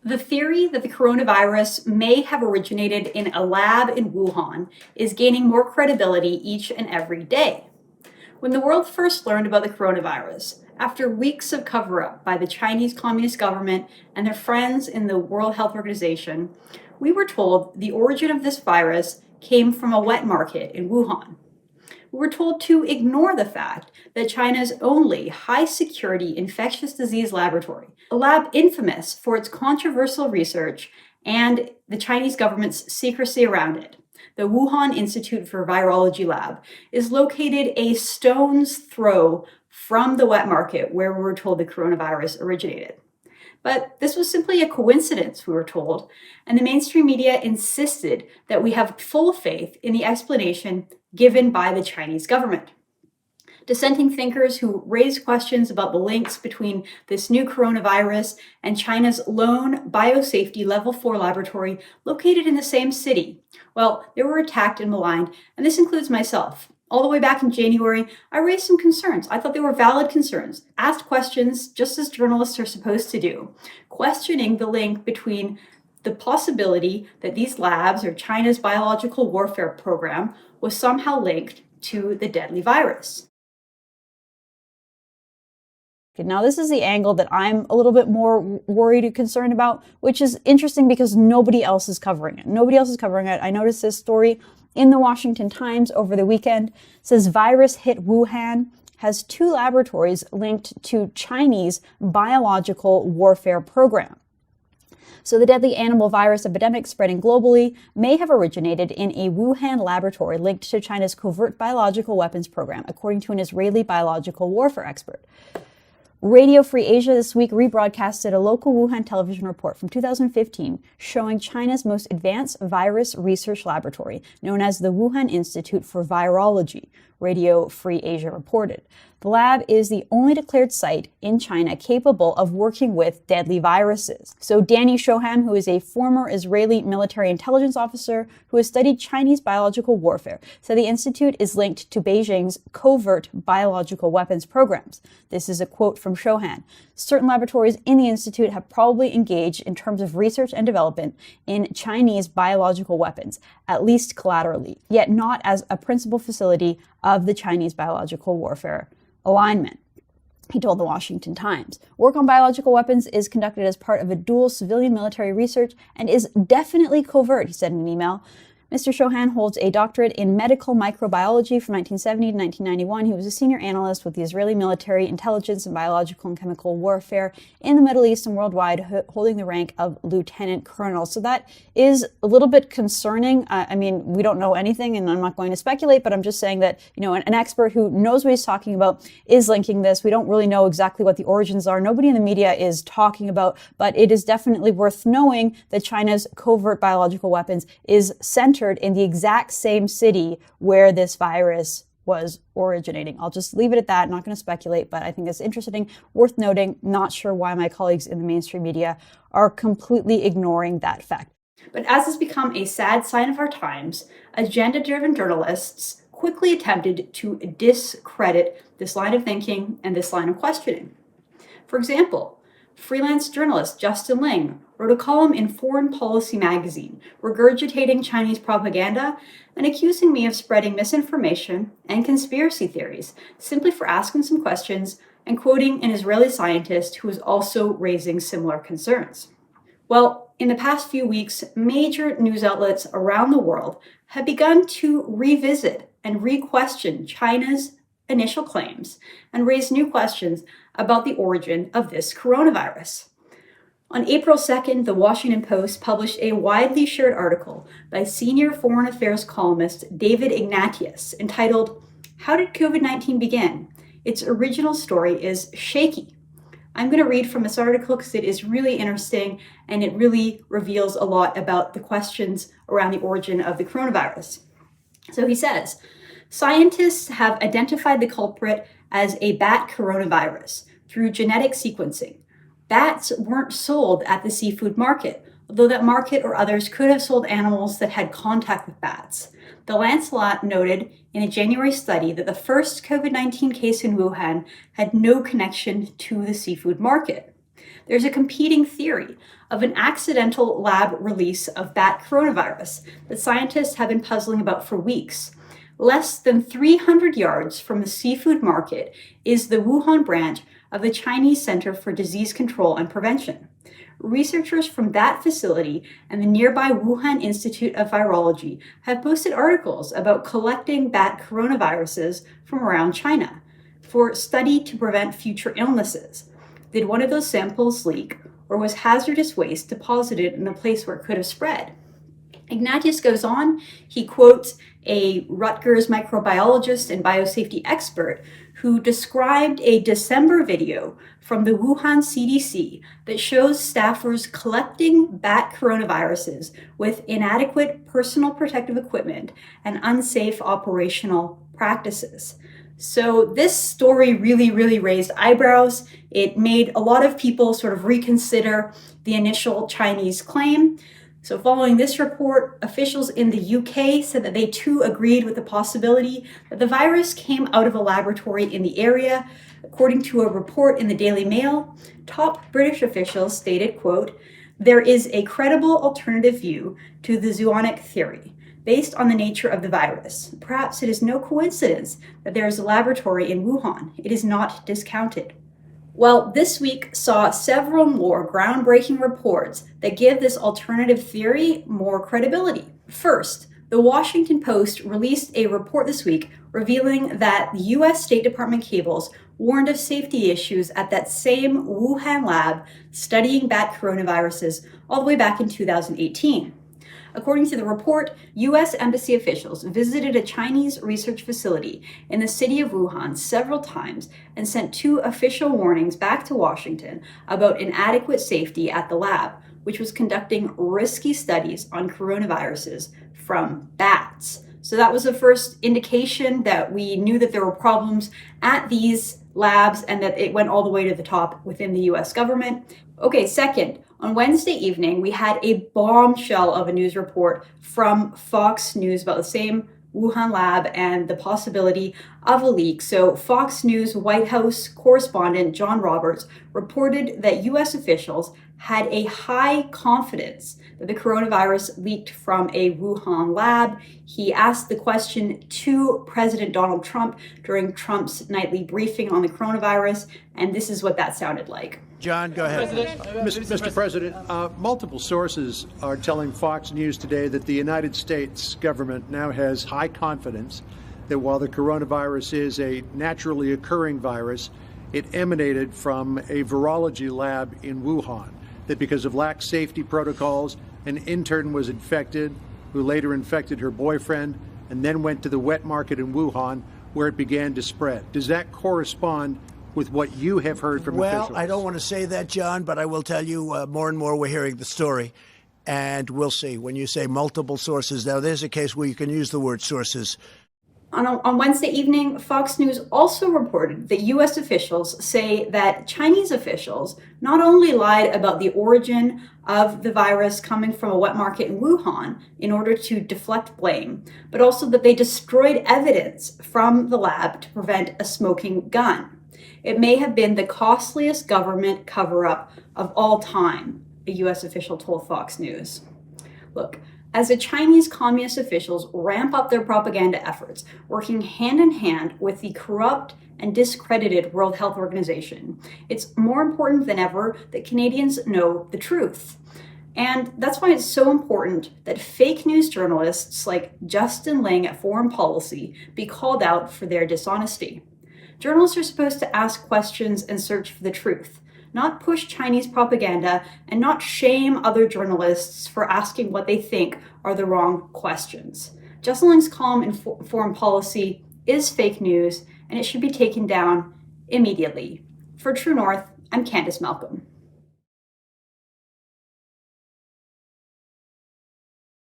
The theory that the coronavirus may have originated in a lab in Wuhan is gaining more credibility each and every day. When the world first learned about the coronavirus, after weeks of cover-up by the Chinese Communist government and their friends in the World Health Organization, we were told the origin of this virus came from a wet market in Wuhan. We were told to ignore the fact that China's only high-security infectious disease laboratory, a lab infamous for its controversial research and the Chinese government's secrecy around it, the Wuhan Institute for Virology Lab, is located a stone's throw from the wet market where we were told the coronavirus originated. But this was simply a coincidence, we were told, and the mainstream media insisted that we have full faith in the explanation given by the Chinese government. Dissenting thinkers who raised questions about the links between this new coronavirus and China's lone biosafety level 4 laboratory located in the same city, well, they were attacked and maligned, and this includes myself. All the way back in January, I raised some concerns. I thought they were valid concerns, asked questions just as journalists are supposed to do, questioning the link between the possibility that these labs or China's biological warfare program was somehow linked to the deadly virus. Now, this is the angle that I'm a little bit more worried and concerned about, which is interesting because nobody else is covering it. Nobody else is covering it. I noticed this story in the Washington Times over the weekend. It says virus hit Wuhan, has 2 laboratories linked to Chinese biological warfare program. So the deadly animal virus epidemic spreading globally may have originated in a Wuhan laboratory linked to China's covert biological weapons program, according to an Israeli biological warfare expert. Radio Free Asia this week rebroadcasted a local Wuhan television report from 2015 showing China's most advanced virus research laboratory, known as the Wuhan Institute for Virology, Radio Free Asia reported. The lab is the only declared site in China capable of working with deadly viruses. So Danny Shoham, who is a former Israeli military intelligence officer who has studied Chinese biological warfare, said the institute is linked to Beijing's covert biological weapons programs. This is a quote from Shoham. Certain laboratories in the institute have probably engaged in terms of research and development in Chinese biological weapons, at least collaterally, yet not as a principal facility of the Chinese biological warfare alignment, he told the Washington Times. Work on biological weapons is conducted as part of a dual civilian-military research and is definitely covert, he said in an email. Mr. Shohan holds a doctorate in medical microbiology from 1970 to 1991. He was a senior analyst with the Israeli military intelligence and biological and chemical warfare in the Middle East and worldwide, holding the rank of lieutenant colonel. So that is a little bit concerning. I mean, we don't know anything, and I'm not going to speculate, but I'm just saying that, you know, an expert who knows what he's talking about is linking this. We don't really know exactly what the origins are. Nobody in the media is talking about, but it is definitely worth knowing that China's covert biological weapons is centered in the exact same city where this virus was originating. I'll just leave it at that. Not going to speculate, but I think it's interesting, worth noting. Not sure why my colleagues in the mainstream media are completely ignoring that fact. But as has become a sad sign of our times, agenda-driven journalists quickly attempted to discredit this line of thinking and this line of questioning. For example, freelance journalist Justin Ling wrote a column in Foreign Policy magazine regurgitating Chinese propaganda and accusing me of spreading misinformation and conspiracy theories simply for asking some questions and quoting an Israeli scientist who was also raising similar concerns. Well, in the past few weeks, major news outlets around the world have begun to revisit and re-question China's initial claims and raise new questions about the origin of this coronavirus. On April 2nd, the Washington Post published a widely shared article by senior foreign affairs columnist David Ignatius entitled, "How Did COVID-19 Begin? Its Original Story is Shaky." I'm going to read from this article because it is really interesting and it really reveals a lot about the questions around the origin of the coronavirus. So he says, scientists have identified the culprit as a bat coronavirus through genetic sequencing. Bats weren't sold at the seafood market, although that market or others could have sold animals that had contact with bats. The Lancelot noted in a January study that the first COVID-19 case in Wuhan had no connection to the seafood market. There's a competing theory of an accidental lab release of bat coronavirus that scientists have been puzzling about for weeks. Less than 300 yards from the seafood market is the Wuhan branch of the Chinese Center for Disease Control and Prevention. Researchers from that facility and the nearby Wuhan Institute of Virology have posted articles about collecting bat coronaviruses from around China for study to prevent future illnesses. Did one of those samples leak, or was hazardous waste deposited in a place where it could have spread? Ignatius goes on, he quotes a Rutgers microbiologist and biosafety expert who described a December video from the Wuhan CDC that shows staffers collecting bat coronaviruses with inadequate personal protective equipment and unsafe operational practices. So this story really raised eyebrows. It made a lot of people sort of reconsider the initial Chinese claim. So following this report, officials in the UK said that they too agreed with the possibility that the virus came out of a laboratory in the area. According to a report in the Daily Mail, top British officials stated, quote, "There is a credible alternative view to the zoonotic theory based on the nature of the virus. Perhaps it is no coincidence that there is a laboratory in Wuhan. It is not discounted." Well, this week saw several more groundbreaking reports that give this alternative theory more credibility. First, the Washington Post released a report this week revealing that the US State Department cables warned of safety issues at that same Wuhan lab studying bat coronaviruses all the way back in 2018. According to the report, U.S. embassy officials visited a Chinese research facility in the city of Wuhan several times and sent 2 official warnings back to Washington about inadequate safety at the lab, which was conducting risky studies on coronaviruses from bats. So that was the first indication that we knew that there were problems at these labs and that it went all the way to the top within the US government. Okay, second, on Wednesday evening, we had a bombshell of a news report from Fox News about the same Wuhan lab and the possibility of a leak. So Fox News White House correspondent John Roberts reported that US officials had a high confidence that the coronavirus leaked from a Wuhan lab. He asked the question to President Donald Trump during Trump's nightly briefing on the coronavirus, and this is what that sounded like. John, go ahead. Mr. President, multiple sources are telling Fox News today that the United States government now has high confidence that while the coronavirus is a naturally occurring virus, it emanated from a virology lab in Wuhan, that because of lax safety protocols, an intern was infected, who later infected her boyfriend, and then went to the wet market in Wuhan, where it began to spread. Does that correspond with what you have heard from officials? Well, I don't want to say that, John, but I will tell you more and more we're hearing the story, and we'll see. When you say multiple sources, now there's a case where you can use the word sources. On Wednesday evening, Fox News also reported that U.S. officials say that Chinese officials not only lied about the origin of the virus coming from a wet market in Wuhan in order to deflect blame, but also that they destroyed evidence from the lab to prevent a smoking gun. It may have been the costliest government cover-up of all time, a U.S. official told Fox News. Look, as the Chinese communist officials ramp up their propaganda efforts, working hand in hand with the corrupt and discredited World Health Organization, it's more important than ever that Canadians know the truth. And that's why it's so important that fake news journalists like Justin Ling at Foreign Policy be called out for their dishonesty. Journalists are supposed to ask questions and search for the truth, not push Chinese propaganda and not shame other journalists for asking what they think are the wrong questions. Justin Ling's column in Foreign Policy is fake news, and it should be taken down immediately. For True North, I'm Candice Malcolm.